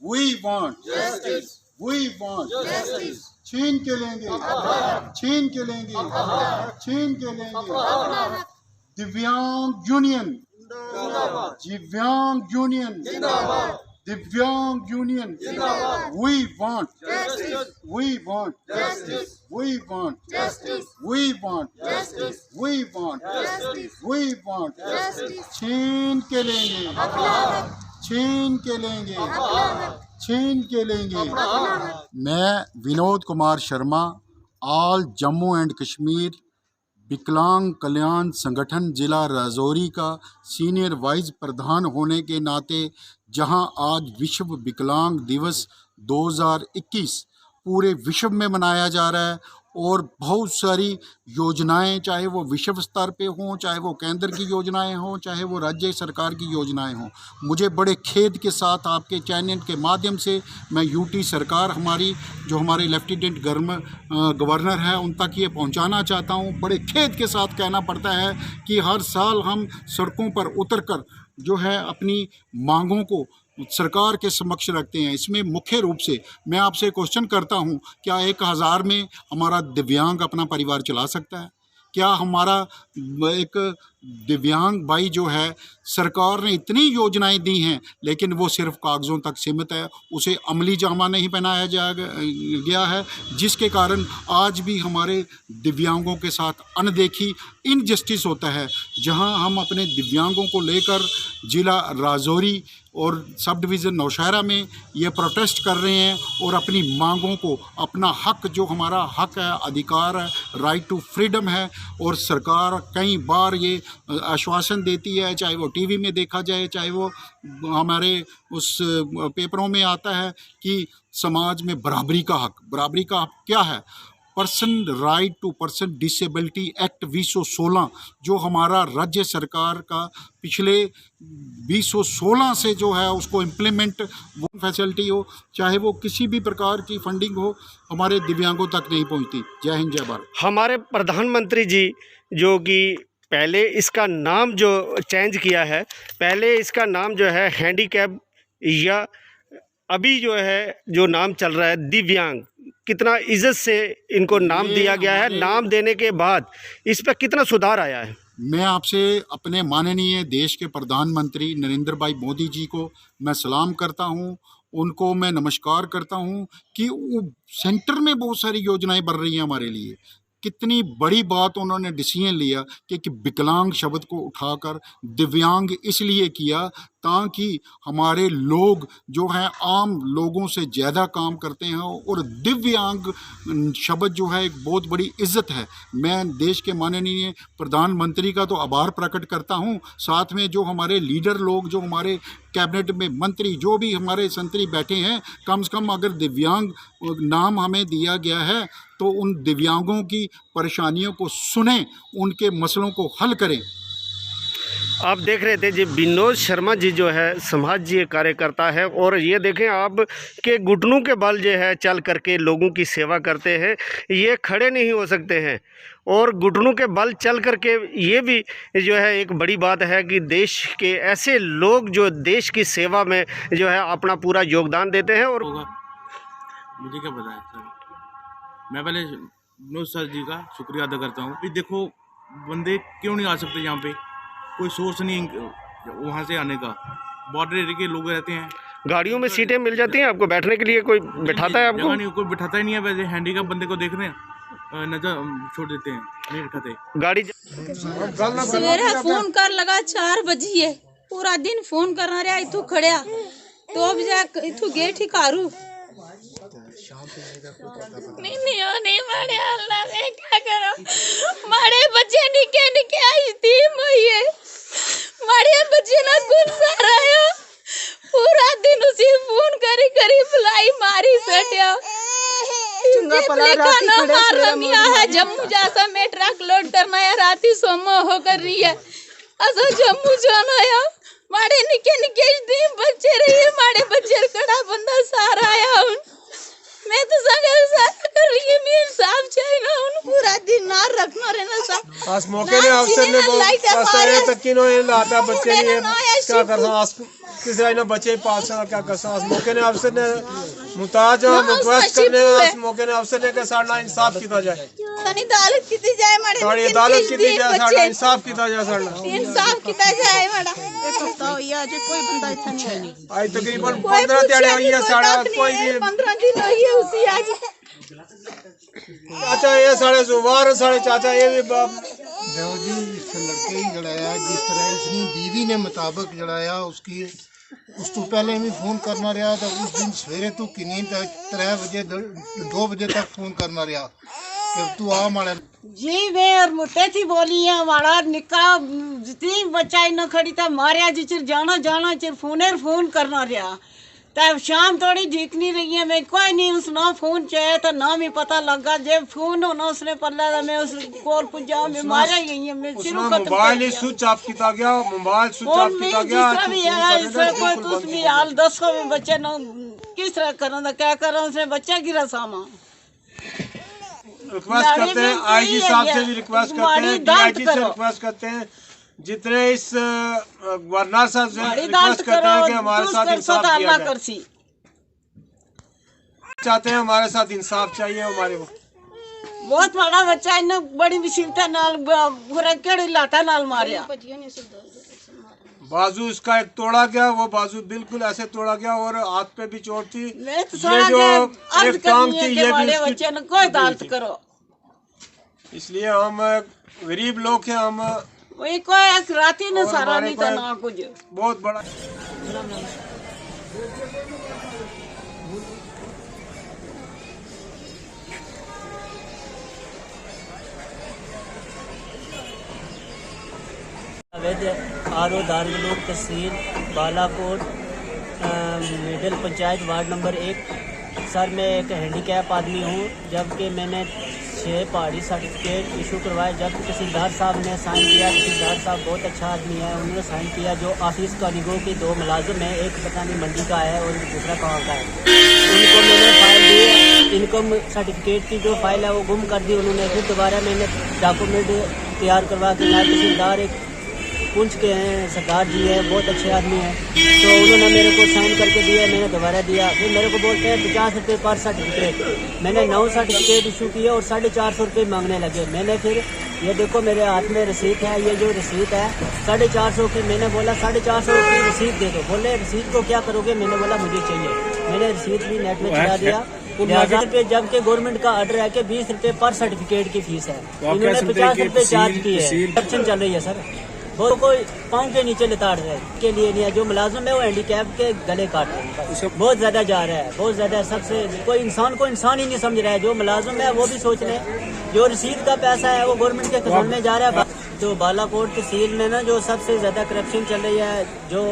We want justice. We want Justice. छीन के लेंगे, छीन के लेंगे, छीन के लेंगे। दिव्यांग यूनियन, दिव्यांग यूनियन, दिव्यांग union. We want Justice. We want Justice. We want Justice. We want Justice. We want Justice. We want Justice. छीन के लेंगे, छीन के लेंगे, छीन के लेंगे। मैं विनोद कुमार शर्मा, ऑल जम्मू एंड कश्मीर विकलांग कल्याण संगठन जिला राजौरी का सीनियर वाइस प्रधान होने के नाते, जहां आज विश्व विकलांग दिवस 2021 पूरे विश्व में मनाया जा रहा है और बहुत सारी योजनाएं, चाहे वो विश्व स्तर पे हों, चाहे वो केंद्र की योजनाएं हों, चाहे वो राज्य सरकार की योजनाएं हों, मुझे बड़े खेद के साथ आपके चैनल के माध्यम से मैं यूटी सरकार, हमारे लेफ्टिनेंट गवर्नर है, उन तक ये पहुंचाना चाहता हूं। बड़े खेद के साथ कहना पड़ता है कि हर साल हम सड़कों पर उतरकर जो है अपनी मांगों को सरकार के समक्ष रखते हैं। इसमें मुख्य रूप से मैं आपसे क्वेश्चन करता हूं, क्या 1000 में हमारा दिव्यांग अपना परिवार चला सकता है? क्या हमारा एक दिव्यांग भाई जो है, सरकार ने इतनी योजनाएं दी हैं लेकिन वो सिर्फ कागज़ों तक सीमित है, उसे अमली जामा नहीं पहनाया गया है, जिसके कारण आज भी हमारे दिव्यांगों के साथ अनदेखी इनजस्टिस होता है। जहां हम अपने दिव्यांगों को लेकर जिला राजौरी और सब डिवीज़न नौशहरा में ये प्रोटेस्ट कर रहे हैं और अपनी मांगों को, अपना हक जो हमारा हक है, अधिकार है, राइट टू फ्रीडम है, और सरकार कई बार ये आश्वासन देती है, चाहे वो टीवी में देखा जाए, चाहे वो हमारे उस पेपरों में आता है कि समाज में बराबरी का हक क्या है? Person right to person disability act 2016 जो हमारा राज्य सरकार का पिछले 2016 से जो है उसको इम्प्लीमेंट, वो फैसिलिटी हो, चाहे वो किसी भी प्रकार की फंडिंग हो, हमारे दिव्यांगों तक नहीं पहुंचती। जय हिंद, जय भारत। हमारे प्रधानमंत्री जी जो कि पहले इसका नाम जो चेंज किया है, पहले इसका नाम जो है हैंडीकैप, या अभी जो है जो नाम चल रहा है दिव्यांग, कितना इज्जत से इनको नाम दिया गया है। नाम देने के बाद इस पर कितना सुधार आया है। मैं आपसे अपने माननीय देश के प्रधानमंत्री नरेंद्र भाई मोदी जी को मैं सलाम करता हूं, उनको मैं नमस्कार करता हूं कि सेंटर में बहुत सारी योजनाएं बन रही हैं हमारे लिए। कितनी बड़ी बात उन्होंने डिसीजन लिया कि विकलांग शब्द को उठाकर दिव्यांग इसलिए किया ताकि हमारे लोग जो हैं आम लोगों से ज़्यादा काम करते हैं, और दिव्यांग शब्द जो है एक बहुत बड़ी इज्जत है। मैं देश के माननीय प्रधानमंत्री का तो आभार प्रकट करता हूं, साथ में जो हमारे लीडर लोग, जो हमारे कैबिनेट में मंत्री, जो भी हमारे संतरी बैठे हैं, कम से कम अगर दिव्यांग नाम हमें दिया गया है तो उन दिव्यांगों की परेशानियों को सुनें, उनके मसलों को हल करें। आप देख रहे थे जी विनोद शर्मा जी जो है समाजीय कार्यकर्ता है, और ये देखें आप के घुटनों के बल जो है चल करके लोगों की सेवा करते हैं। ये खड़े नहीं हो सकते हैं और घुटनों के बल चल करके, ये भी जो है एक बड़ी बात है कि देश के ऐसे लोग जो देश की सेवा में जो है अपना पूरा योगदान देते हैं। और मुझे क्या पता है सर, मैं पहले विनोद सर जी का शुक्रिया अदा करता हूँ। अभी देखो बंदे क्यों नहीं आ सकते, यहाँ पे कोई सोर्स नहीं वहाँ से आने का, बॉर्डर एरिया के लोग रहते हैं, गाड़ियों में सीटें मिल जाती हैं आपको बैठने के लिए, कोई बिठाता है आपको? नहीं, कोई बिठाता ही नहीं है। वैसे हैंडीकैप बंदे को देख रहे हैं, नजर छोड़ देते हैं, नहीं बिठाते गाड़ी। सवेरे फोन कर लगा 4 बजे, पूरा दिन फोन करना रहा, इतू खड़िया तो अब जा इतू गेट ही कारू नहीं मारे, अल्लाह मैं क्या करूं, मारे बच्चे निके निके आई थी मइए, मारे बच्चे ना गुस्सा रहा, पूरा दिन उसी फोन करी करी बुलाई मारी बैठा है। जम्मू जासा में ट्रक लोड करना है, राती सोमो हो कर रही है, असो जम्मू जाना है, मारे निके निके बच्चे रही है, मारे बच्चे कड़ा बंदा सारा आया, मैं तो सगल सारा कर रही है, मेरे साहब चाहिए ना, उन पूरा दिन ना रखना रहना साहब। आज मौके ने अफसर ने बहुत तक किनो लाता बच्चे ने क्या कर किसी ने बच्चे पाल सा क्या कर मौके ने अफसर ने मुताज रिक्वेस्ट करने इस मौके ने अफसर ने साढ़ा इंसाफ किया जाए सानी अदालत की जाए माड़े साड़ी अदालत की जाए साढ़ा इंसाफ किया जाए साढ़ा इंसाफ किया जाए माड़ा एक हफ्ता हो गया आज कोई बंदा इतना नहीं है आज तकरीबन 15 दिहाड़े हुई है साढ़ा कोई भी 15 दिन हुई है उसी आज चाचा ये साढ़े जुबार साढ़े चाचा ये भी बाप देखो जी इस लड़के ही जड़ाया जिस तरह इसकी बीवी ने मुताबिक जड़ाया उसकी उस तो पहले भी फोन करना रहा था उस दिन सवेरे तू किन्नी तक 3 बजे 2 बजे तक फोन करना रहा कि तू आ माड़े जी वे और मुट्टे थी बोली है हमारा निका जितनी बच्चा इन्ना खड़ी था मारिया जी चिर जाना चिर फोन करना रहा तब शाम थोड़ी ठीक नहीं रही है मैं कोई नहीं उसना फोन चाहिए था ना मैं पता लगा जब फोन होना उसने पल्ला था मैं उस कॉल पुजा मैं मारा ही गई है मैं सिर्फ मोबाइल ही स्विच ऑफ किया गया मोबाइल स्विच ऑफ किया गया जिस भी है इससे कोई कुछ भी हाल 10 को भी बच्चे ना किस तरह करना था क्या कर रहा उसने बच्चा गिरा सामा रिक्वेस्ट करते हैं आईजी साहब से भी रिक्वेस्ट करते हैं डीआईजी से रिक्वेस्ट करते हैं जितने इस गवर्नर साहब से रिक्वेस्ट करते हैं कि हमारे साथ इंसाफ किया जाए चाहते हैं हमारे साथ इंसाफ चाहिए हमारे को बहुत बड़ा बच्चा इन्हें बड़ी मुसीबत नाल केड़ी लाता नाल मारिया बाजू इसका एक तोड़ा गया वो बाजू बिल्कुल ऐसे तोड़ा गया और हाथ पे भी चोट थी मैं तो ये जो एक टांग थी ये भी बच्चे ने कोई दालत करो इसलिए हम गरीब लोग हैं हम वही कोई एक राती ने सारा नहीं था ना कुछ बहुत बड़ा अवैध आर.ओ. दारुल तहसील Balakot middle panchayat ward number 1। Sir मैं एक हैंडीकैप आदमी हूँ जबकि मैंने 6 पहाड़ी सर्टिफिकेट इशू करवाए जब तहसीलदार साहब ने साइन किया। तहसीलदार साहब बहुत अच्छा आदमी है उन्होंने साइन किया। जो ऑफिस कारीगरों के 2 मुलाजिम हैं एक पता नहीं मंडी का है और दूसरा कहाँ का है उनको मैंने फाइल दी इनकम सर्टिफिकेट की जो फाइल है वो गुम कर दी उन्होंने। फिर दोबारा मैंने डॉक्यूमेंट तैयार करवा के नायब तहसीलदार एक पुंछ के हैं सरदार जी है बहुत अच्छे आदमी हैं तो उन्होंने मेरे को साइन करके दिया मैंने दोबारा दिया। फिर मेरे को बोलते हैं 50 रुपये पर सर्टिफिकेट। मैंने 9 सर्टिफिकेट इशू किए और 450 रुपये मांगने लगे। मैंने फिर ये देखो मेरे हाथ में रसीद है ये जो रसीद है 450 की। मैंने बोला 450 की रसीद दे दो। बोले रसीद को क्या करोगे मैंने बोला मुझे चाहिए। मैंने रसीद भी नेट में चला दिया। 50 रुपये जबकि गवर्नमेंट का ऑर्डर है कि 20 रुपये पर सर्टिफिकेट की फीस है इन्होंने 50 रुपये चार्ज की है। करप्शन चल रही है सर वो कोई पाँव के नीचे लिताड़ रहे के लिए नहीं है। जो मुलाजिम है वो हैंडीकैप के गले काट रहे हैं बहुत ज्यादा जा रहा है बहुत ज्यादा। सबसे कोई इंसान को इंसान ही नहीं समझ रहा है। जो मुलाजिम है वो भी सोच रहे हैं जो रसीद का पैसा है वो गवर्नमेंट के खजाने में जा रहा है। जो बालाकोट तहसील में ना जो सबसे ज्यादा करप्शन चल रही है जो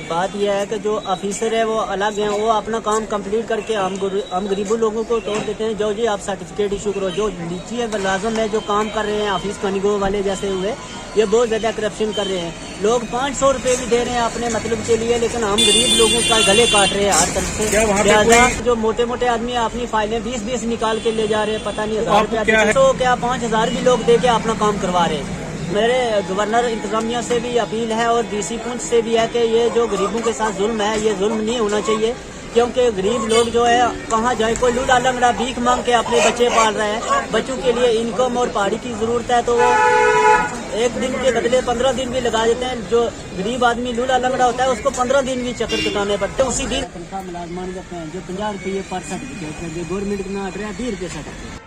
बात यह है कि जो ऑफिसर है वो अलग हैं वो अपना काम कंप्लीट करके हम गरीबों लोगों को तोड़ देते हैं। जो जी आप सर्टिफिकेट इशू करो। जो नीचे मुलाजिम है जो काम कर रहे हैं ऑफिस कारीगर वाले जैसे हुए ये बहुत ज्यादा करप्शन कर रहे हैं। लोग 500 रुपए भी दे रहे हैं अपने मतलब के लिए लेकिन हम गरीब लोगों का गले काट रहे हैं हर तरफ से। जो मोटे मोटे आदमी अपनी फाइलें 20-20 निकाल के ले जा रहे हैं पता नहीं 1000 रुपया तो क्या 5000 भी लोग दे के अपना काम करवा रहे हैं। मेरे गवर्नर इंतजामिया से भी अपील है और डीसी पुंछ से भी है कि ये जो गरीबों के साथ जुल्म है ये जुल्म नहीं होना चाहिए क्योंकि गरीब लोग जो है कहाँ जाए। कोई लूला लंगड़ा भीख मांग के अपने बच्चे पाल रहा है। बच्चों के लिए इनकम और पहाड़ी की जरूरत है तो वो एक दिन के बदले 15 दिन भी लगा देते हैं। जो गरीब आदमी लूला लंगड़ा होता है उसको 15 दिन भी चक्कर कटाने पड़ते हैं। उसी दिन तनख्वाह मुलाजमान करते हैं जो 50 रुपये पर सर्टिफिकेट है जो गवर्नमेंट का ऑर्डर है 20 रुपये सर्टिफिकेट।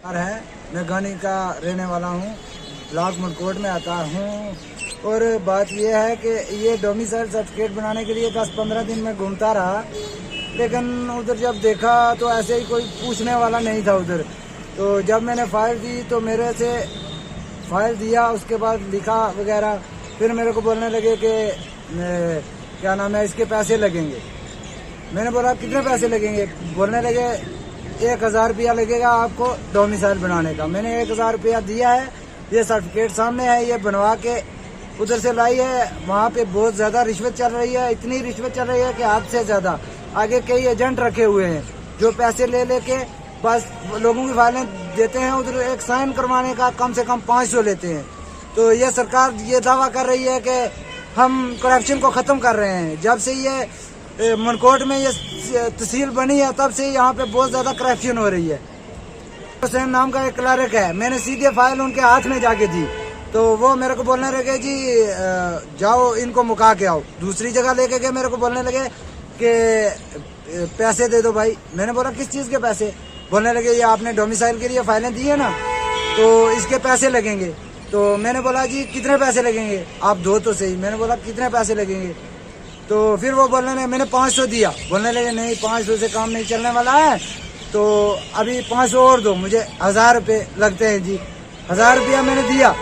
है मैं गानी का रहने वाला हूँ ब्लॉक मनकोट में आता हूँ और बात यह है कि ये डोमिसाइल सर्टिफिकेट बनाने के लिए 10-15 दिन में घूमता रहा लेकिन उधर जब देखा तो ऐसे ही कोई पूछने वाला नहीं था उधर। तो जब मैंने फाइल दी तो मेरे से फाइल दिया उसके बाद लिखा वगैरह फिर मेरे को बोलने लगे कि क्या नाम है इसके पैसे लगेंगे। मैंने बोला कितने पैसे लगेंगे। बोलने लगे 1000 रुपया लगेगा आपको डोमिसाइल बनाने का। मैंने 1000 रुपया दिया है। ये सर्टिफिकेट सामने है ये बनवा के उधर से लाई है। वहाँ पे बहुत ज्यादा रिश्वत चल रही है। इतनी रिश्वत चल रही है कि हद से ज्यादा। आगे कई एजेंट रखे हुए हैं जो पैसे ले लेके बस लोगों की फाइलें देते हैं उधर एक साइन करवाने का कम से कम 500 लेते हैं। तो ये सरकार ये दावा कर रही है कि हम करप्शन को ख़त्म कर रहे हैं। जब से ये मनकोट में ये तहसील बनी है तब से यहाँ पे बहुत ज़्यादा करप्शन हो रही है। हुसैन नाम का एक क्लर्क है, मैंने सीधे फाइल उनके हाथ में जाके दी तो वो मेरे को बोलने लगे जी जाओ इनको मुका के आओ। दूसरी जगह लेके गए, मेरे को बोलने लगे कि पैसे दे दो भाई। मैंने बोला किस चीज़ के पैसे? बोलने लगे ये आपने डोमिसाइल के लिए फाइलें दी है ना तो इसके पैसे लगेंगे। तो मैंने बोला जी कितने पैसे लगेंगे? आप दो तो सही। मैंने बोला कितने पैसे लगेंगे? तो फिर वो बोलने लगे मैंने 500 दिया। बोलने लगे नहीं 500 से काम नहीं चलने वाला है तो अभी 500 और दो, मुझे 1000 रुपये लगते हैं जी। 1000 रुपया मैंने दिया।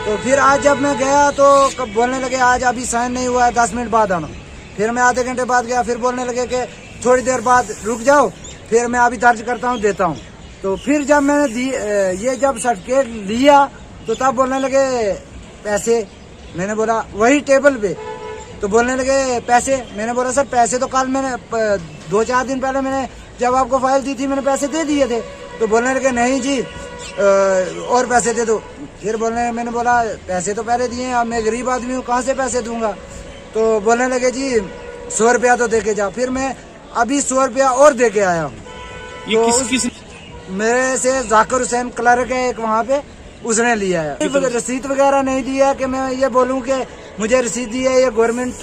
तो फिर आज जब मैं गया तो कब बोलने लगे आज अभी साइन नहीं हुआ है, 10 मिनट बाद आना। फिर मैं आधे घंटे बाद गया, फिर बोलने लगे कि थोड़ी देर बाद रुक जाओ, फिर मैं अभी दर्ज करता हूँ देता हूँ। तो फिर जब मैंने ये जब सर्टिफिकेट लिया तो तब बोलने लगे पैसे। मैंने बोला वही टेबल पे। तो बोलने लगे पैसे। मैंने बोला सर पैसे तो कल मैंने 2-4 दिन पहले मैंने जब आपको फाइल दी थी मैंने पैसे दे दिए थे। तो बोलने लगे नहीं जी और पैसे दे दो। फिर मैंने बोला पैसे तो पहले दिए, अब मैं गरीब आदमी हूँ कहाँ से पैसे दूंगा? तो बोलने लगे जी 100 रुपया तो दे के जा। फिर मैं अभी 100 रुपया और दे के आया हूँ। तो मेरे से जाकिर हुसैन क्लर्क है एक वहाँ पे, उसने लिया है। रसीद वगैरह नहीं दिया कि मैं ये बोलूँ कि मुझे रसीद दी है, ये गवर्नमेंट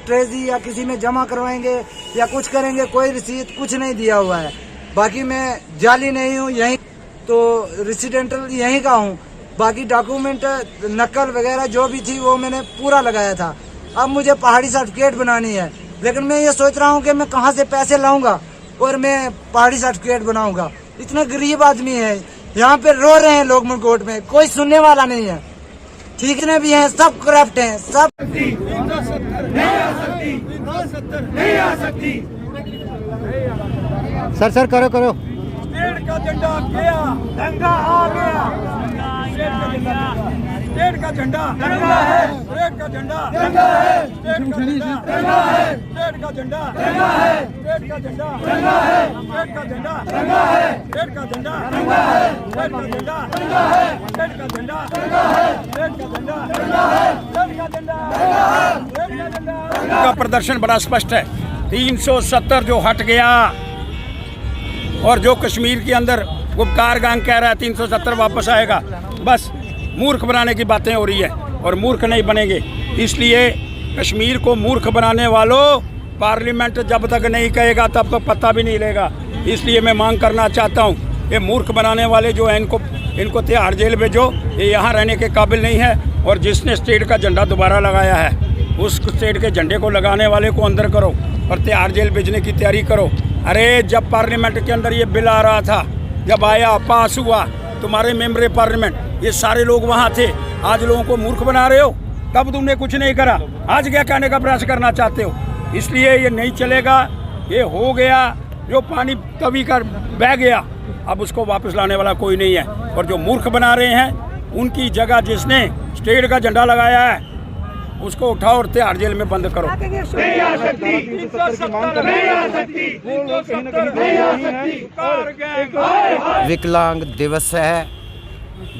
ट्रेजरी या किसी में जमा करवाएंगे या कुछ करेंगे, कोई रसीद कुछ नहीं दिया हुआ है। बाकी मैं जाली नहीं हूँ, यहीं तो रेसिडेंटल यहीं का हूँ। बाकी डॉक्यूमेंट नकल वगैरह जो भी थी वो मैंने पूरा लगाया था। अब मुझे पहाड़ी सर्टिफिकेट बनानी है, लेकिन मैं ये सोच रहा हूँ कि मैं कहाँ से पैसे लाऊंगा और मैं पहाड़ी सर्टिफिकेट बनाऊंगा। इतने गरीब आदमी है, यहाँ पे रो रहे हैं लोग मनकोट में, कोई सुनने वाला नहीं है। ठीक ने भी हैं, सब करप्ट हैं, सब सर करो करो। स्टेट का झंडा गया, दंगा आ गया। स्टेट का झंडा दंगा है, स्टेट का झंडा दंगा है, स्टेट का झंडा दंगा है, स्टेट का झंडा दंगा है, स्टेट का झंडा दंगा है, स्टेट का झंडा दंगा है, स्टेट का झंडा दंगा है, स्टेट का झंडा दंगा है, स्टेट का झंडा दंगा है, स्टेट का झंडा दंगा है, स्टेट का झंडा दंगा है, स्टेट का झंडा का प्रदर्शन बड़ा स्पष्ट है। 370 जो हट गया और जो कश्मीर के अंदर गुप्कार गांग कह रहा है 370 वापस आएगा, बस मूर्ख बनाने की बातें हो रही है और मूर्ख नहीं बनेंगे। इसलिए कश्मीर को मूर्ख बनाने वालों, पार्लियामेंट जब तक नहीं कहेगा तब तक पता भी नहीं लेगा। इसलिए मैं मांग करना चाहता हूँ ये मूर्ख बनाने वाले जो हैं इनको तिहाड़ जेल भेजो, ये यहाँ रहने के काबिल नहीं है। और जिसने स्टेट का झंडा दोबारा लगाया है उस स्टेट के झंडे को लगाने वाले को अंदर करो और तिहाड़ जेल भेजने की तैयारी करो। अरे जब पार्लियामेंट के अंदर ये बिल आ रहा था, जब आया पास हुआ, तुम्हारे मेंबर पार्लियामेंट ये सारे लोग वहाँ थे, आज लोगों को मूर्ख बना रहे हो। तब तुमने कुछ नहीं करा, आज क्या कहने का प्रयास करना चाहते हो? इसलिए ये नहीं चलेगा। ये हो गया, जो पानी तभी कर बह गया, अब उसको वापस लाने वाला कोई नहीं है। और जो मूर्ख बना रहे हैं उनकी जगह जिसने स्टेट का झंडा लगाया है उसको उठाओ और तिहाड़ जेल में बंद करो। नहीं आ सकती, विकलांग दिवस है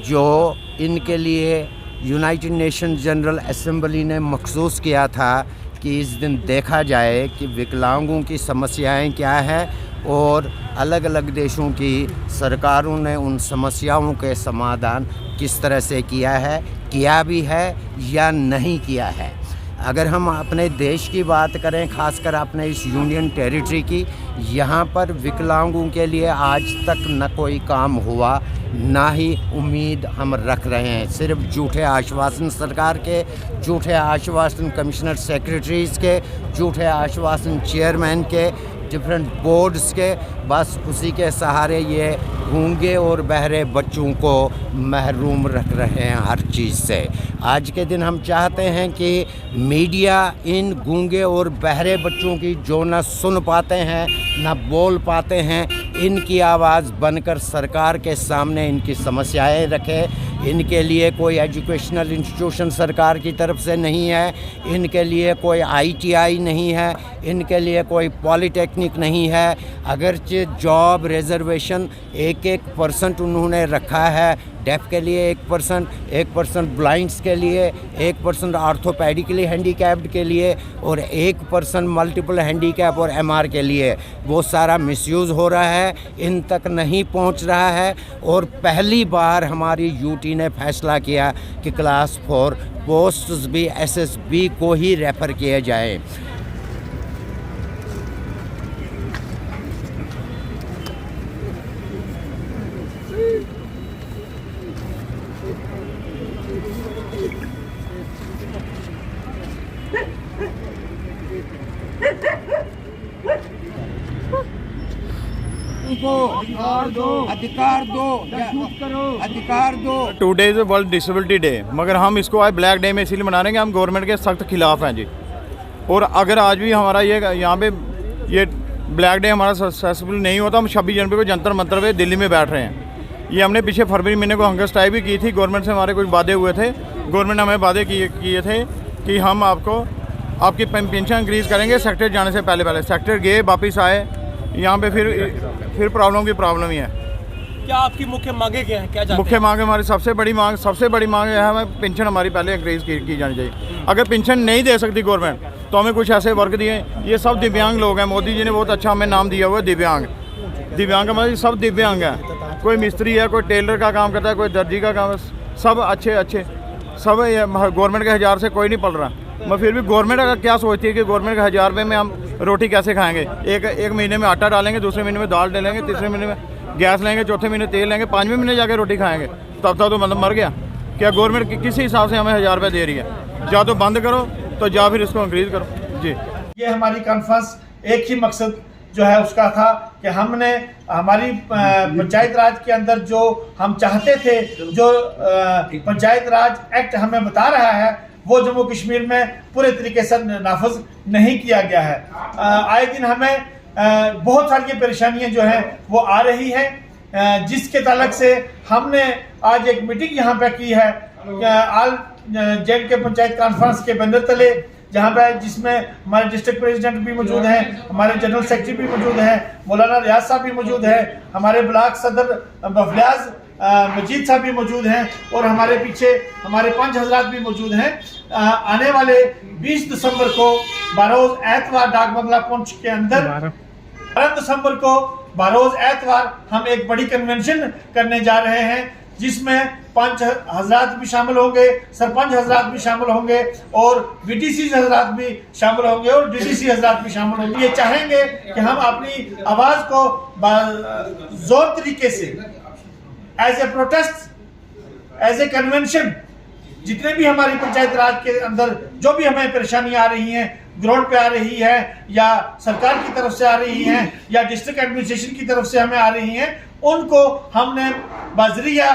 जो इनके लिए यूनाइटेड नेशन जनरल असेंबली ने मखसूस किया था कि इस दिन देखा जाए कि विकलांगों की समस्याएं क्या हैं और अलग अलग देशों की सरकारों ने उन समस्याओं के समाधान किस तरह से किया भी है या नहीं किया है। अगर हम अपने देश की बात करें, खासकर अपने इस यूनियन टेरिटरी की, यहाँ पर विकलांगों के लिए आज तक न कोई काम हुआ, ना ही उम्मीद हम रख रहे हैं। सिर्फ झूठे आश्वासन सरकार के, झूठे आश्वासन कमिश्नर सेक्रेटरीज़ के, झूठे आश्वासन चेयरमैन के, डिफरेंट बोर्ड्स के, बस उसी के सहारे ये गूंगे और बहरे बच्चों को महरूम रख रहे हैं हर चीज़ से। आज के दिन हम चाहते हैं कि मीडिया इन गूंगे और बहरे बच्चों की जो न सुन पाते हैं न बोल पाते हैं, इनकी आवाज़ बनकर सरकार के सामने इनकी समस्याएं रखे। इनके लिए कोई एजुकेशनल इंस्टीट्यूशन सरकार की तरफ से नहीं है, इनके लिए कोई ITI नहीं है, इनके लिए कोई पॉलिटेक्निक नहीं है। अगरचे जॉब रिजर्वेशन 1% उन्होंने रखा है, डेफ के लिए 1% ब्लाइंड्स के लिए, 1% ऑर्थोपेडिकली हैंडीकैप्ड के लिए और 1% मल्टीपल हैंडीकैप और MR के लिए। वो सारा मिसयूज़ हो रहा है, इन तक नहीं पहुंच रहा है। और पहली बार हमारी UT ने फैसला किया कि क्लास 4 पोस्ट्स भी SSB को ही रेफ़र किए जाए। अधिकार दो। Today is world disability day, मगर हम इसको आज ब्लैक डे में इसीलिए मना रहे हैं कि हम गवर्नमेंट के सख्त खिलाफ हैं जी। और अगर आज भी हमारा ये यहाँ पे ये ब्लैक डे हमारा सक्सेसफुल नहीं होता, हम 26 जनवरी को जंतर मंतर पे दिल्ली में बैठ रहे हैं। ये हमने पीछे फरवरी महीने को हंगर स्ट्राइक भी की थी, गवर्नमेंट से हमारे कुछ वादे हुए थे। गवर्नमेंट ने हमें वादे किए थे कि हम आपकी पेंशन इंक्रीज़ करेंगे सेक्टर जाने से पहले। सेक्टर गए, वापस आए, यहाँ पे फिर प्रॉब्लम की प्रॉब्लम ही है। क्या आपकी मुख्य मांगे क्या हैं? क्या चाहते हैं? मुख्य मांग हमारी सबसे बड़ी मांग है, हमें पेंशन हमारी पहले इंक्रीज़ की जानी चाहिए। अगर पेंशन नहीं दे सकती गवर्नमेंट तो हमें कुछ ऐसे वर्क दिए। ये सब दिव्यांग लोग हैं, मोदी जी ने बहुत अच्छा हमें नाम दिया हुआ है दिव्यांग हमारे सब दिव्यांग हैं। कोई मिस्त्री है, कोई टेलर का काम करता है, कोई दर्जी का काम, सब अच्छे सब गवर्नमेंट के 1000 से कोई नहीं पल रहा। मैं फिर भी गवर्नमेंट अगर क्या सोचती है कि गवर्नमेंट के 1000 रुपये में हम रोटी कैसे खाएंगे? एक महीने में आटा डालेंगे, दूसरे महीने में दाल डालेंगे, तीसरे महीने में गैस लेंगे, चौथे महीने तेल लेंगे, 5वें महीने जाके रोटी खाएंगे, तब तक तो मतलब मर गया। क्या गवर्नमेंट किसी हिसाब से हमें 1000 रुपये दे रही है? या तो बंद करो तो या फिर इसको इंक्रीज़ करो जी। ये हमारी कॉन्फ्रेंस एक ही मकसद जो है उसका था कि हमने हमारी पंचायत राज के अंदर जो हम चाहते थे, जो पंचायत राज एक्ट हमें बता रहा है, वो जम्मू कश्मीर में पूरे तरीके से नाफज नहीं किया गया है। आए दिन हमें बहुत सारी परेशानियां जो हैं वो आ रही हैं, जिसके ताल्लुक से हमने आज एक मीटिंग यहाँ पे की है ऑल जेड के पंचायत कॉन्फ्रेंस के बैनर तले, जहाँ पे जिसमें हमारे डिस्ट्रिक्ट प्रेसिडेंट भी मौजूद हैं, हमारे जनरल सेक्रेटरी भी मौजूद हैं, मौलाना रियाज साहब भी मौजूद हैं, हमारे ब्लॉक सदर बफलियाज मजीद साहब भी मौजूद हैं और हमारे पीछे हमारे 5 हजरात भी मौजूद हैं। आने वाले 20 दिसंबर को बरोज़ एतवार डाक बंगला पुंछ के अंदर 12 दिसंबर को बरोज़ एतवार हम एक बड़ी कन्वेंशन करने जा रहे हैं, जिसमें 5 हजरात भी शामिल होंगे, सरपंच हजरात भी शामिल होंगे और VDC हजरात भी शामिल होंगे और DDC हजरात भी शामिल होंगे। ये चाहेंगे कि हम अपनी आवाज़ को जोर तरीके से as a protest, as a convention, जितने भी हमारी पंचायत राज के अंदर जो भी हमें परेशानियां आ रही हैं, ग्राउंड पे आ रही है या सरकार की तरफ से आ रही हैं या डिस्ट्रिक्ट एडमिनिस्ट्रेशन की तरफ से हमें आ रही हैं, उनको हमने बाजरिया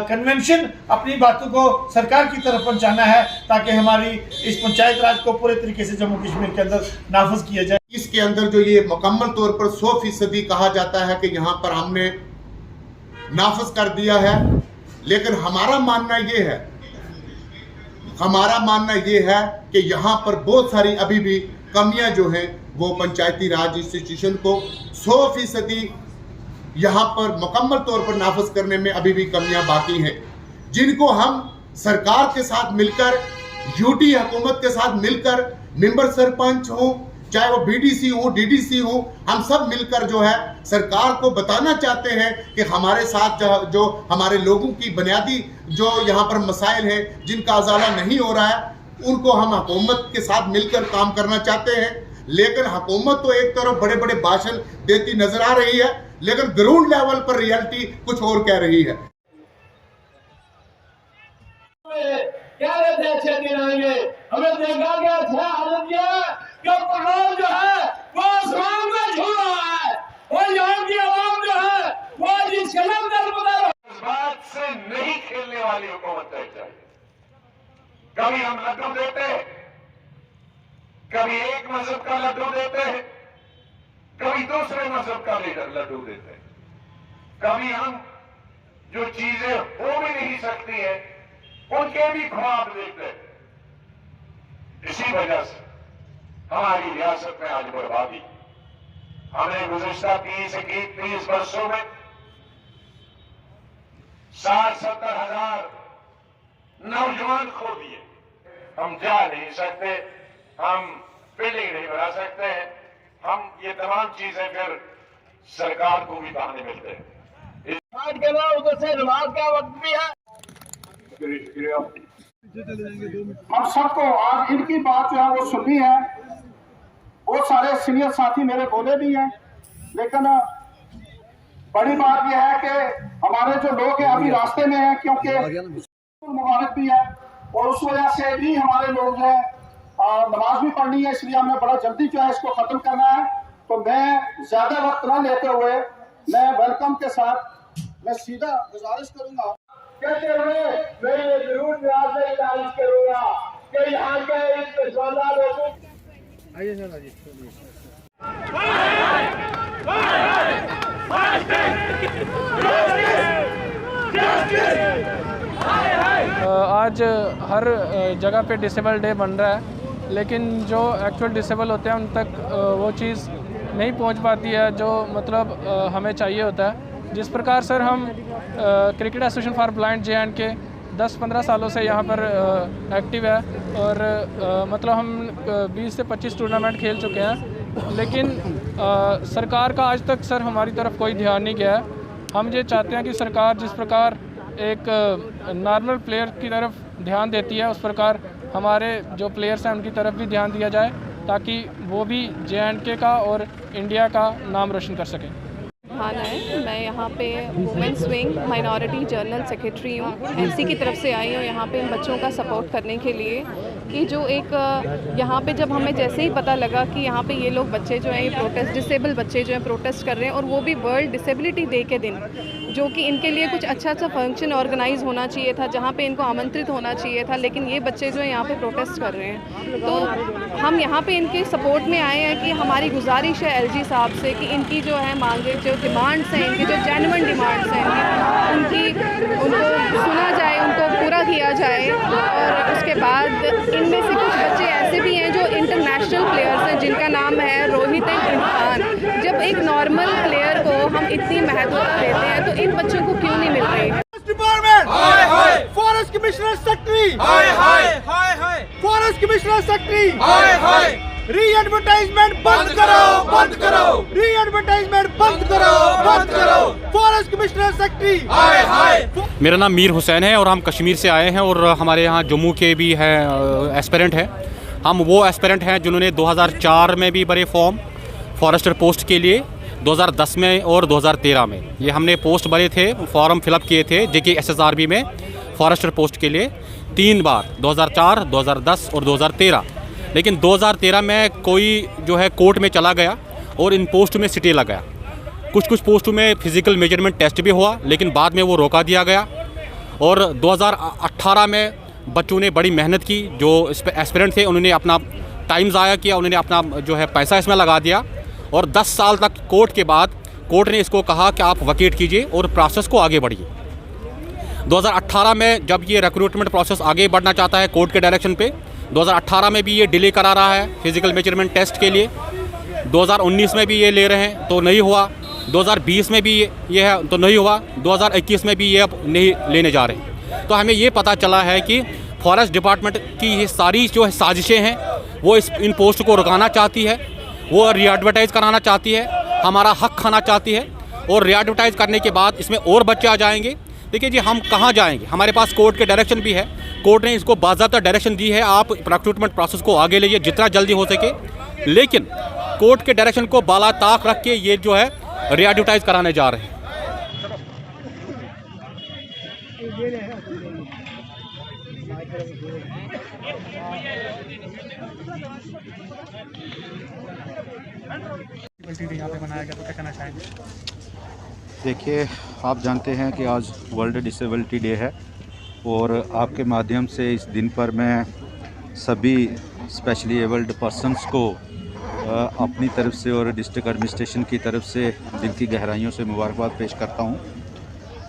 कन्वेंशन अपनी बातों को सरकार की तरफ पहुंचाना है, ताकि हमारी इस पंचायत राज को पूरे तरीके से जम्मू कश्मीर के अंदर नाफज किया जाए। इसके अंदर जो ये मुकम्मल तौर पर 100% कहा जाता है कि यहाँ पर हमने नाफज कर दिया है, लेकिन हमारा मानना ये है कि यहाँ पर बहुत सारी अभी भी कमियां जो हैं वो पंचायती राज इंस्टीट्यूशन को 100% यहाँ पर मुकम्मल तौर पर नाफज करने में अभी भी कमियां बाकी हैं, जिनको हम सरकार के साथ मिलकर, UT हुकूमत के साथ मिलकर, मेंबर सरपंच हो, चाहे वो BDC हो, DDC हो, हम सब मिलकर जो है सरकार को बताना चाहते हैं कि हमारे साथ जो हमारे लोगों की बुनियादी जो यहाँ पर मसाइल हैं, जिनका अजाला नहीं हो रहा है, उनको हम हुकूमत के साथ मिलकर काम करना चाहते हैं। लेकिन हुकूमत तो एक तरफ बड़े बड़े भाषण देती नजर आ रही है, लेकिन ग्राउंड लेवल पर रियलिटी कुछ और कह रही है। क्या रहते अच्छे दिन आएंगे, हमें देखा गया था पेट्रोल जो है वो आसमान में छू रहा है और यहाँ की आवाम जो है वो जिस कलम दर बदल इस बात से नहीं खेलने वाली हुकूमत चाहिए। कभी हम लड्डू देते हैं, कभी एक मजहब का लड्डू देते हैं, कभी दूसरे मजहब का लीडर लड्डू देते हैं, कभी हम जो चीजें हो भी नहीं सकती हैं, उनके भी ख्वाब देखते हैं। इसी वजह से हमारी रियासत में आज बर्बादी, हमने गुज़िश्ता 30 वर्षों में 60-70 हजार नौजवान खो दिए। हम जा नहीं सकते, हम बिल्डिंग नहीं बना सकते हैं, हम ये तमाम चीजें फिर सरकार को भी बहाने मिलते हैं। के बाद उधर से नमाज का वक्त भी है। हम सबको आज इनकी बात जो है वो सुननी है। बहुत सारे सीनियर साथी मेरे बोले भी हैं, लेकिन बड़ी बात यह है कि हमारे जो लोग हैं अभी रास्ते में हैं, क्योंकि मुबारक भी है और उस वजह से भी हमारे लोग जो है नमाज भी पढ़नी है, इसलिए हमें बड़ा जल्दी जो है इसको खत्म करना है। तो मैं ज्यादा वक्त ना लेते हुए मैं वेलकम के साथ मैं सीधा गुजारिश करूंगा, कहते हुए मैं जरूर गुजारिश करूंगा कि यहाँ के इन पेशवाना लोगों आज हर जगह पे डिसेबल डे बन रहा है, लेकिन जो एक्चुअल डिसेबल होते हैं उन तक वो चीज़ नहीं पहुंच पाती है जो मतलब हमें चाहिए होता है। जिस प्रकार सर हम cricket association for blind JNK 10-15 सालों से यहाँ पर एक्टिव है और मतलब हम 20 से 25 टूर्नामेंट खेल चुके हैं, लेकिन सरकार का आज तक सर हमारी तरफ कोई ध्यान नहीं गया है। हम ये चाहते हैं कि सरकार जिस प्रकार एक नॉर्मल प्लेयर की तरफ ध्यान देती है, उस प्रकार हमारे जो प्लेयर्स हैं उनकी तरफ भी ध्यान दिया जाए, ताकि वो भी JNK का और इंडिया का नाम रोशन कर सकें। हाँ है, मैं यहाँ पे women's wing minority general secretary हूँ। MC की तरफ से आई हूँ यहाँ पे इन बच्चों का सपोर्ट करने के लिए कि जो एक यहाँ पे जब हमें जैसे ही पता लगा कि यहाँ पे ये लोग बच्चे जो हैं ये प्रोटेस्ट डिसेबल बच्चे जो हैं प्रोटेस्ट कर रहे हैं, और वो भी वर्ल्ड डिसेबिलिटी डे के दिन, जो कि इनके लिए कुछ अच्छा फंक्शन ऑर्गेनाइज होना चाहिए था, जहाँ पे इनको आमंत्रित होना चाहिए था, लेकिन ये बच्चे जो हैं यहाँ पे प्रोटेस्ट कर रहे हैं। तो हम यहाँ पे इनके सपोर्ट में आए हैं कि हमारी गुजारिश है LG साहब से कि इनकी जो है मांगे, जो डिमांड्स हैं, इनकी जो जेन्युइन डिमांड्स हैं उनको सुना जाए, उनको पूरा किया जाए। और उसके बाद इनमें से कुछ बच्चे ऐसे भी हैं जो इंटरनेशनल प्लेयर्स हैं, जिनका नाम है रोहित इरफान। जब एक नॉर्मल प्लेयर को हम इतनी महत्वता देते हैं तो इन बच्चों को क्यों नहीं मिल रही? डिपार्टमेंट हाय हाय, फॉरेस्ट कमिश्नर सेक्रेटरी हाय हाय हाय हाय, फॉरेस्ट कमिश्नर सेक्रेटरी हाय हाय, री एडवर्टाइजमेंट बंद करो, बंद करो, री एडवर्टाइजमेंट बंद करो, बंद करो, फॉरेस्ट कमिश्नर सेक्रेटरी हाय हाय। मेरा नाम मीर हुसैन है और हम कश्मीर से आए हैं और हमारे यहाँ जम्मू के भी हैं एस्पिरेंट हैं। हम वो एस्पिरेंट हैं जिन्होंने 2004 में भी भरे फॉर्म फॉरेस्टर पोस्ट के लिए, 2010 में और 2013 में ये हमने पोस्ट भरे थे, फॉर्म फिलअप किए थे JK SSRB में फॉरेस्टर पोस्ट के लिए 3 बार, 2004, 2010 और 2013। लेकिन 2013 में कोई जो है कोर्ट में चला गया और इन पोस्ट में स्टे लगाया। कुछ पोस्टों में फिज़िकल मेजरमेंट टेस्ट भी हुआ, लेकिन बाद में वो रोका दिया गया। और 2018 में बच्चों ने बड़ी मेहनत की, जो एस्पिरेंट थे उन्होंने अपना टाइम ज़ाया किया, उन्होंने अपना जो है पैसा इसमें लगा दिया और 10 साल तक कोर्ट के बाद कोर्ट ने इसको कहा कि आप वकेट कीजिए और प्रोसेस को आगे बढ़िए। 2018 में जब ये रिक्रूटमेंट प्रोसेस आगे बढ़ना चाहता है कोर्ट के डायरेक्शन पे, 2018 में भी ये डिले करा रहा है फिज़िकल मेजरमेंट टेस्ट के लिए, 2019 में भी ये ले रहे हैं तो नहीं हुआ, 2020 में भी ये है तो नहीं हुआ, 2021 में भी ये अब नहीं लेने जा रहे। तो हमें ये पता चला है कि फॉरेस्ट डिपार्टमेंट की ये सारी जो साजिशें हैं वो इन पोस्ट को रुकाना चाहती है, वो री-एडवर्टाइज़ कराना चाहती है, हमारा हक खाना चाहती है और री-एडवर्टाइज़ करने के बाद इसमें और बच्चे आ जाएंगे। देखिए जी, हम कहाँ जाएंगे? हमारे पास कोर्ट के डायरेक्शन भी है, कोर्ट ने इसको बाज़ाब्ता डायरेक्शन दी है, आप रिक्रूटमेंट प्रोसेस को आगे लीजिए जितना जल्दी हो सके। लेकिन कोर्ट के डायरेक्शन को बाला ताक रख के ये जो है री-एडवर्टाइज़ कराने जा रहे हैं। यहाँ पे बनाया गया तो क्या कहना चाहेंगे? देखिए, आप जानते हैं कि आज वर्ल्ड डिसेबिलिटी डे है और आपके माध्यम से इस दिन पर मैं सभी स्पेशली एबल्ड पर्सनस को अपनी तरफ से और डिस्ट्रिक्ट एडमिनिस्ट्रेशन की तरफ से दिल की गहराइयों से मुबारकबाद पेश करता हूँ।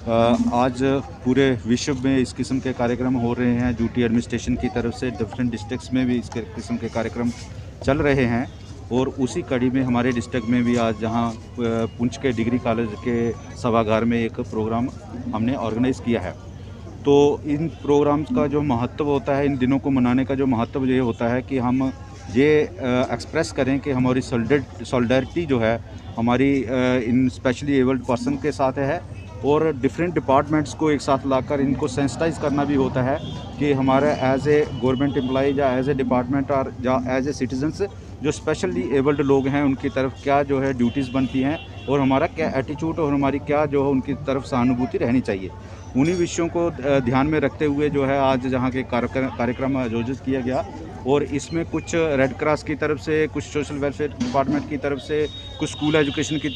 आज पूरे विश्व में इस किस्म के कार्यक्रम हो रहे हैं। ड्यूटी एडमिनिस्ट्रेशन की तरफ से डिफरेंट डिस्ट्रिक्ट्स में भी इस किस्म के कार्यक्रम चल रहे हैं और उसी कड़ी में हमारे डिस्ट्रिक्ट में भी आज जहां पुंछ के डिग्री कॉलेज के सभागार में एक प्रोग्राम हमने ऑर्गेनाइज़ किया है। तो इन प्रोग्राम्स का जो महत्व होता है, इन दिनों को मनाने का जो महत्व ये होता है कि हम ये एक्सप्रेस करें कि हमारी सॉलिडरिटी जो है हमारी इन स्पेशली एबल्ड पर्सन के साथ है और डिफरेंट डिपार्टमेंट्स को एक साथ लाकर इनको सेंसिटाइज करना भी होता है कि हमारा एज ए गवर्नमेंट एम्प्लॉय या एज ए डिपार्टमेंट और या एज ए सिटीजन्स जो स्पेशली एबल्ड लोग हैं उनकी तरफ क्या जो है ड्यूटीज़ बनती हैं और हमारा क्या एटीट्यूड और हमारी क्या जो है उनकी तरफ सहानुभूति रहनी चाहिए। उन्हीं विषयों को ध्यान में रखते हुए जो है आज जहाँ के कार्यक्रम आयोजित किया गया और इसमें कुछ रेड क्रॉस की तरफ से, कुछ सोशल वेलफेयर डिपार्टमेंट की तरफ से, कुछ स्कूल एजुकेशन की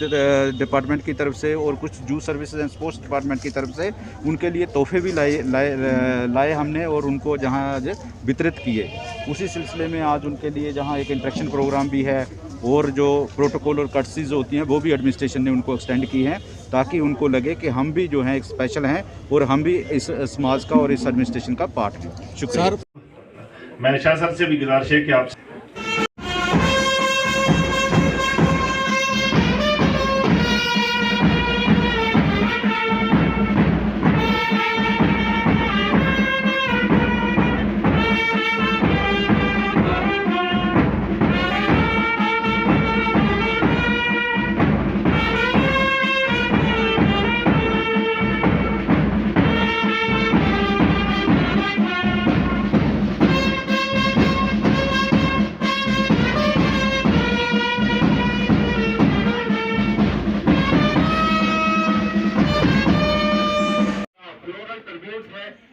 डिपार्टमेंट की तरफ से और कुछ जू सर्विसेज एंड स्पोर्ट्स डिपार्टमेंट की तरफ से उनके लिए तोहफे भी लाए हमने और उनको जहाँ आज वितरित किए। उसी सिलसिले में आज उनके लिए जहाँ एक इंटरेक्शन प्रोग्राम भी है और जो प्रोटोकॉल और कर्टसीज होती हैं वो भी एडमिनिस्ट्रेशन ने उनको एक्सटेंड की हैं ताकि उनको लगे कि हम भी जो हैं एक स्पेशल हैं और हम भी इस समाज का और इस एडमिनिस्ट्रेशन का पार्ट हैं। शुक्रिया। मैंने शाह सर से भी गुजारिश है कि आप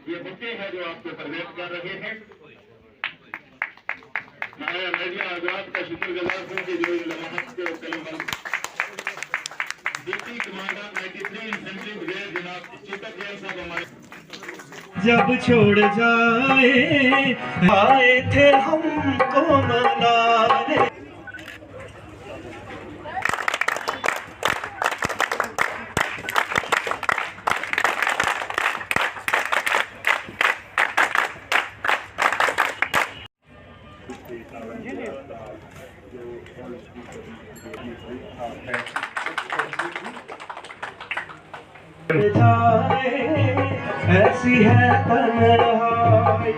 ये बुके हैं जो आपको प्रवेश कर रहे हैं। मैं मेडिया आजाद का शुक्रगुजार हूँ कि जो इन लम्हात के कलम डिप्टी कमांडर 93 इन्फेंट्री ब्रिगेड जनाब चितक जैन साहब हमारे जब छोड़ जाए आए थे हमको मनाने। ऐसी है तन्हाई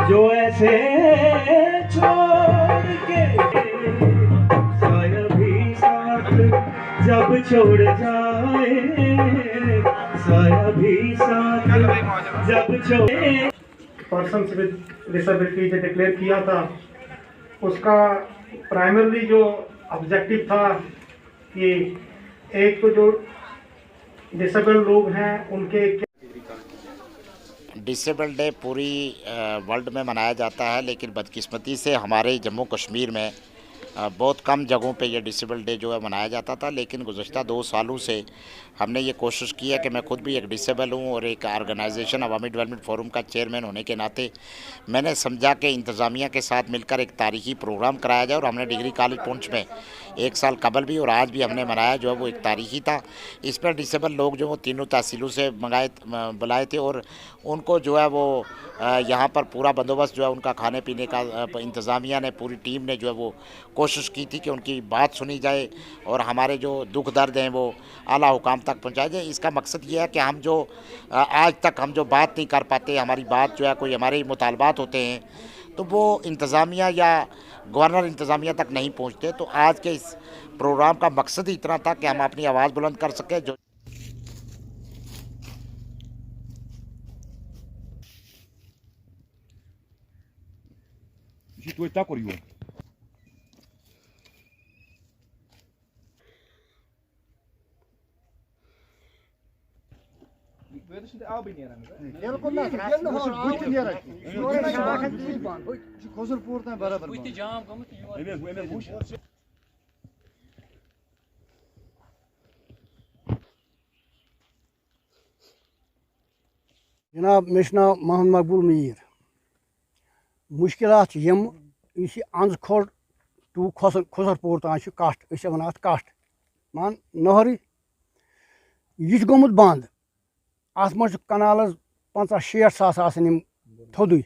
जो ऐसे छोड़ के साया भी साथ जब छोड़ जाए साया भी साथ जब छोड़े। पर्सन्स विद डिसेबिलिटी जो डिक्लेयर किया था उसका प्राइमरली जो ऑब्जेक्टिव था कि एक तो जो डिसेबल्ड लोग हैं उनके डिसेबल डे पूरी वर्ल्ड में मनाया जाता है, लेकिन बदकिस्मती से हमारे जम्मू कश्मीर में बहुत कम जगहों पे ये डिसेबल डे जो है मनाया जाता था। लेकिन गुज़श्ता 2 सालों से हमने ये कोशिश की है कि मैं खुद भी एक डिसेबल हूँ और एक ऑर्गेनाइजेशन अवामी डेवलपमेंट फोरम का चेयरमैन होने के नाते मैंने समझा कि इंतज़ामिया के साथ मिलकर एक तारीखी प्रोग्राम कराया जाए और हमने डिग्री कॉलेज पुंछ में 1 साल कबल भी और आज भी हमने मनाया जो है वो एक तारीखी था। इस पर डिसेबल लोग जो वो तीनों तहसीलों से बुलाए थे और उनको जो है वो यहाँ पर पूरा बंदोबस्त जो है उनका खाने पीने का इंतज़ामिया ने, पूरी टीम ने जो है वो कोशिश की थी कि उनकी बात सुनी जाए और हमारे जो दुख दर्द हैं वो आला हुकाम तक पहुँचाए जाए। इसका मकसद ये है कि हम जो आज तक हम जो बात नहीं कर पाते, हमारी बात जो है कोई हमारे मुतालबात होते हैं तो वो इंतज़ामिया या गवर्नर इंतज़ामिया तक नहीं पहुँचते। तो आज के इस प्रोग्राम का मकसद ही इतना था कि हम अपनी आवाज़ बुलंद कर सकें। जो जनाब मे नाव मोहम्मद मकबूल मीर। मुश्किलात यम अंज खोड़ टू खुसरपुर तान कट वन कट मान नहर यह गोमुत बंद अत मज कनाल 50-60 सास आसन थोदुई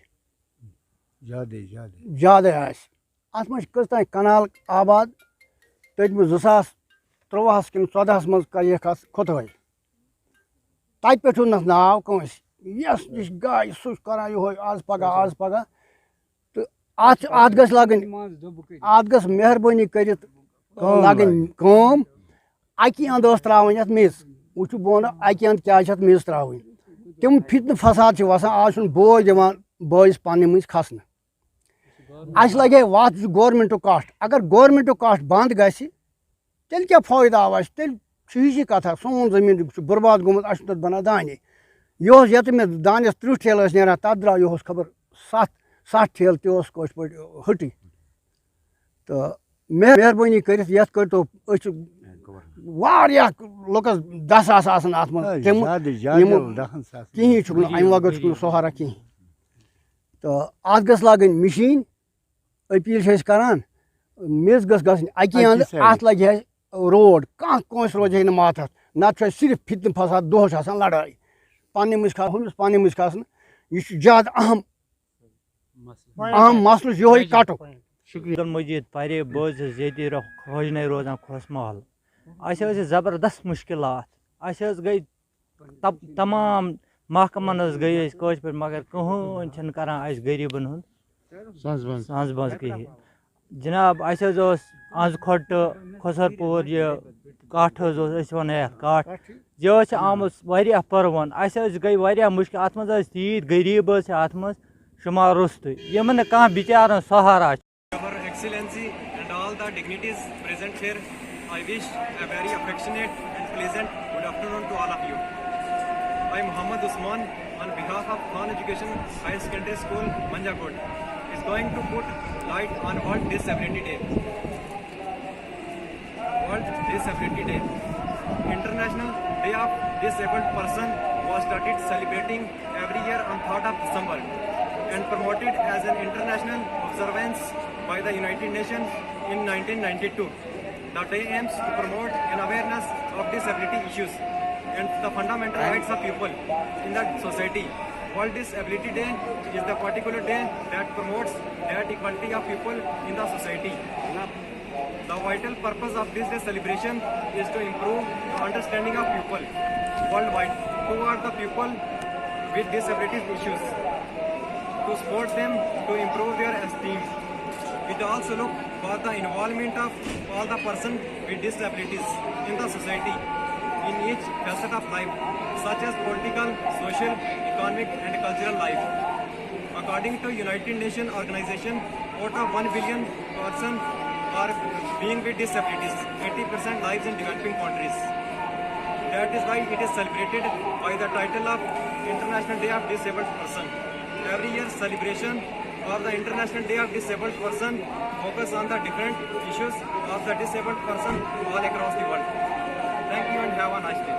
ज्यादा अत मज कत कनाल आबाद तथ 2013 कि 14 मज कर खुतवाई तत पे नाव कंस यस नश गाय सह कर ये आज पगह तो अत गस मेहरबानी कर लगन अकि अंद त्रावन ये मेज वो बह अकि अंद क्या मेज त्रावन तम फितन फसाद वसान आज बोझ दिवान बॉयस पानी मज खसन अस लगे वत गवर्नमेंट कास्ट अगर गवर्नमेंट कास्ट बंद गि तेल क्या फायदा आव तेल यही कथा सोन जमीन बर्बाद गोमुत अस तथ बना दाने ये मे दानस 30 ठेल नान तथ द्रा ये खबर 7 ठेल तस कश पे हटी तो मेहरबानी कर लुकस 10 सास अत कहीं अम वगर सहारा कहीं तो अत गस लगन मशीन अपील करान मेज गन अकि अंद अत लगे रोड कंस रोज है माथत नत सिर्फ फितन फसाद दोह लड़ाई पानी मज हुमिस पानी मज खसन यह ज्यादा अहम मसल ये कटु शुक्रिया मजीद पारे बोझ ये खोजन रोजान खुश महल अस जबरदस्त मुश्किलात गई तमाम महकमन गई कश पे मगर कहन करान गरीबन सांस बंस कहीं जनाब अज खोट खुसरपुर यह कठ वन कठ यह आमुत वह परवन अस गई वह मुश्किल अत मज तीत गरीब अत मज शुमार रुस्त यमन कह बिचार सहारा Excellency and all the dignitaries present here, I wish a very affectionate and pleasant good afternoon to all of you. I am Muhammad Usman on behalf of Khan Education Higher Secondary School, Manjakot, is going to put light on World Disability Day. World Disability Day. International Day of Disabled Person was started celebrating every year on 3rd of December and promoted as an international observance by the United Nations in 1992. The day aims to promote an awareness of disability issues and the fundamental rights of people in the society. World Disability Day is the particular day that promotes that equality of people in the society. The vital purpose of this day celebration is to improve the understanding of people worldwide toward the people with disability issues, to support them to improve their esteem. It also look for the involvement of all the persons with disabilities in the society in each facet of life, such as political, social, economic and cultural life. According to United Nations organization, out of 1 billion persons are being with disabilities, 80% lives in developing countries. That is why it is celebrated by the title of International Day of Disabled Person. Every year celebration of the International Day of Disabled Person focus on the different issues of the disabled person all across the world. Thank you and have a nice day.